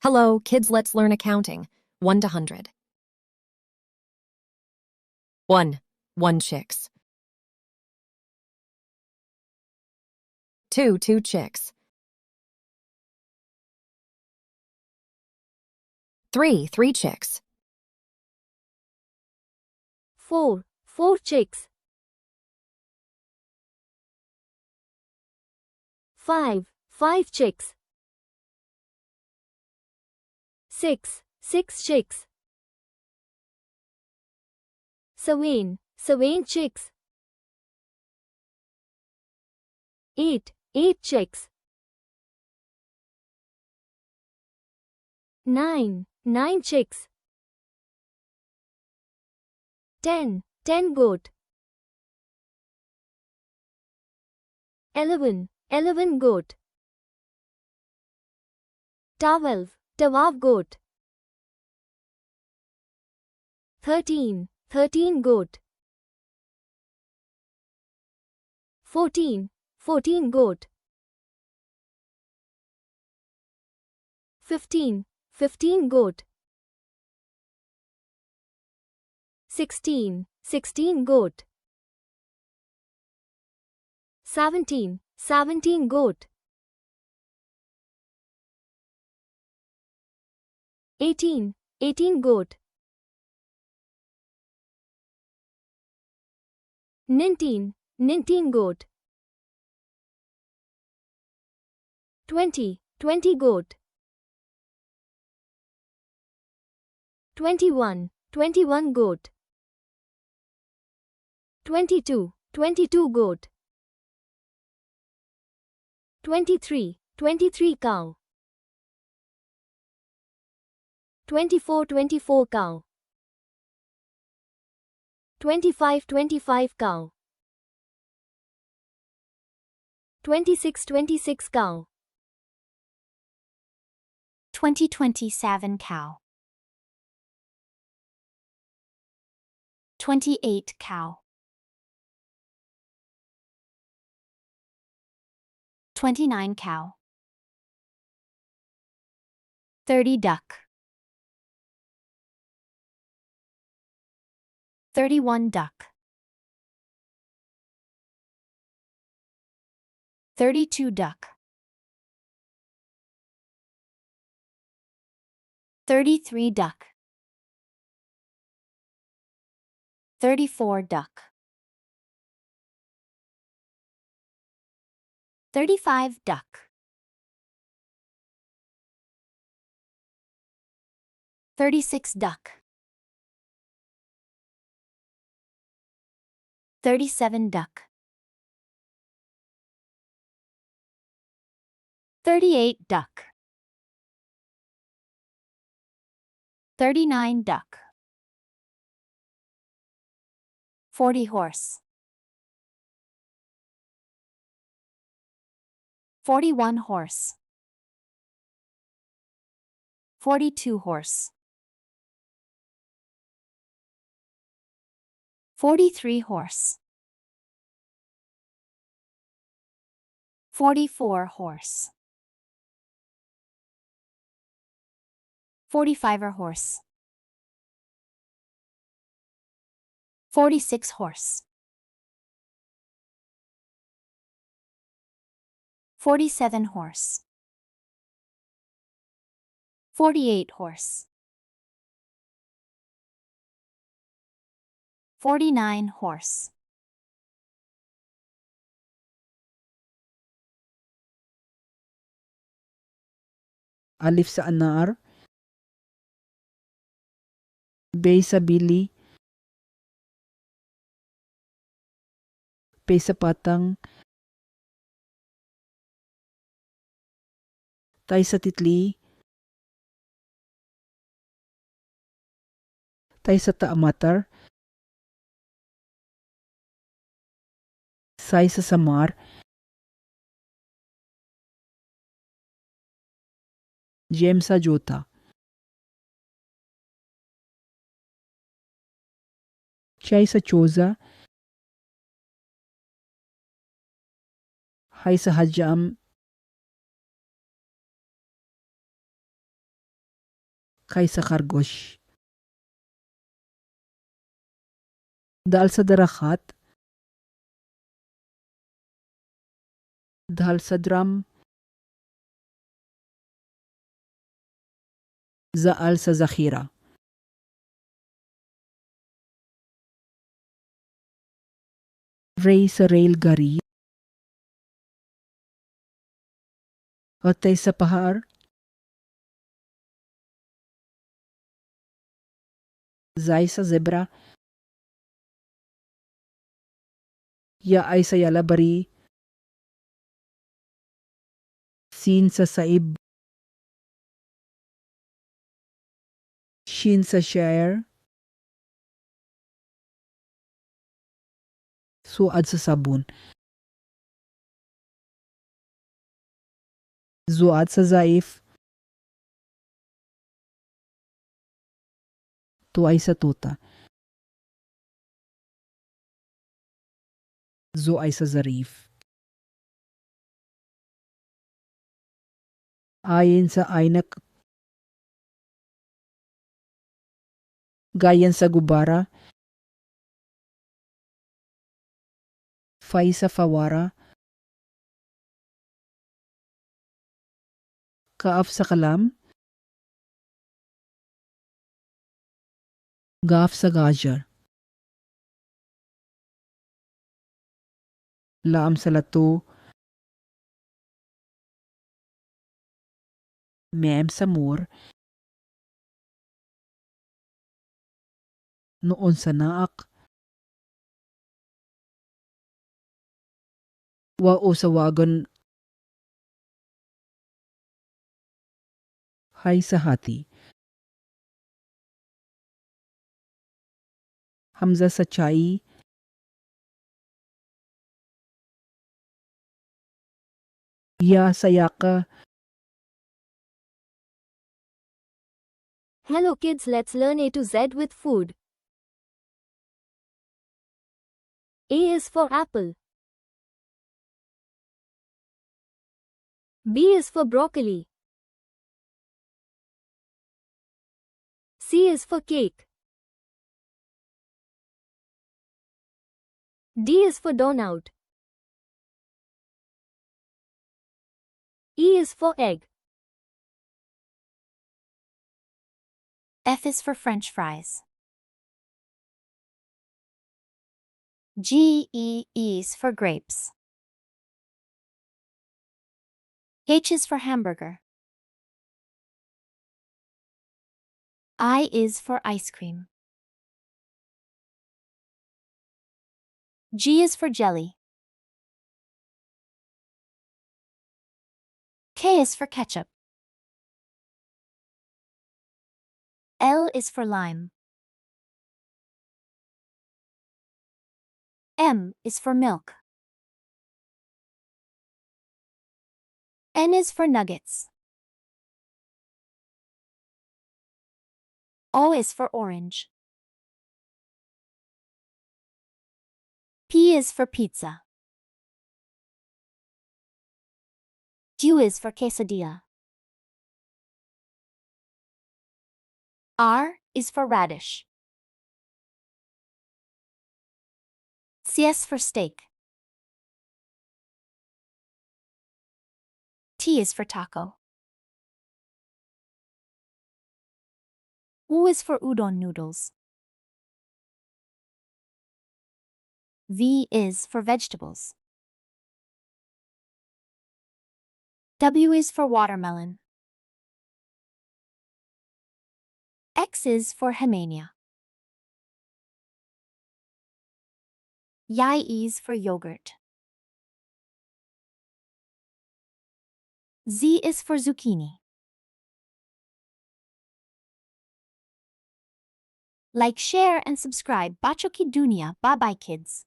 Hello, kids, let's learn accounting. 1 to 100. 1. 1 chicks. 2. 2 chicks. 3. 3 chicks. 4. 4 chicks. 5. 5 chicks. 6. 6 chicks. 7. 7 chicks. 8. 8 chicks. 9. 9 chicks. 10. 10 goat. 11. 11 goat. 12. 12 goat. 13. 13 goat. 14. 14 goat. 15. 15 goat. 16. 16 goat. 17. 17 goat. 18. 18 goat. 19. 19 goat. 20. 20 goat. 21. 21 goat. 22. 22 goat. 23. 23 cow. 24. 24 cow. 25. 25 cow. 26. 26 cow. 27 cow. 28 cow. 29 cow. 30 duck. 31 duck. 32 duck. 33 duck. 34 duck. 35 duck. 36 duck. 37 duck. 38 duck. 39 duck. 40 horse. 41 horse. 42 horse. 43 horse. 44 horse. 45 horse. 46 horse. 47 horse. 48 horse. 49 horse. 'Alif sa anar, Bay sa bili, Pay sa patang, Tay sa titli, Tay sa taamatar, Say sa samar, Jem sa jota, Chay sa choza, Hay sa hajam, kaysa khargosh. Dahil sa darakat, dahil sa drum, zaal sa zakhira. Ray sa railgari, otay sa pahar, zay sa zebra, ya ay sa yalabari, sin sa saib, shin sa share, suad sa sabun. Zuad sa zaif, tuay sa tuta. Zuay sa zarif. Ayin sa aynak, gayan sa gubara, fay sa fawara, kaaf sa kalam, gaaf sa gajar. Laam sa lato, mem sa mur, noon sa naak, wao sa wagon, hay sa hati. Hamza sa chai, ya sa yaka. Hello kids, let's learn A to Z with food. A is for apple. B is for broccoli. C is for cake. D is for donut. E is for egg. F is for French fries. G, E, is for grapes. H is for hamburger. I is for ice cream. G is for jelly. K is for ketchup. L is for lime. M is for milk. N is for nuggets. O is for orange. P is for pizza. Q is for quesadilla. R is for radish. C is for steak. T is for taco. U is for udon noodles. V is for vegetables. W is for watermelon. X is for Hemania. Y is for yogurt. Z is for zucchini. Like, share, and subscribe. Bachcho ki Duniya. Bye bye kids.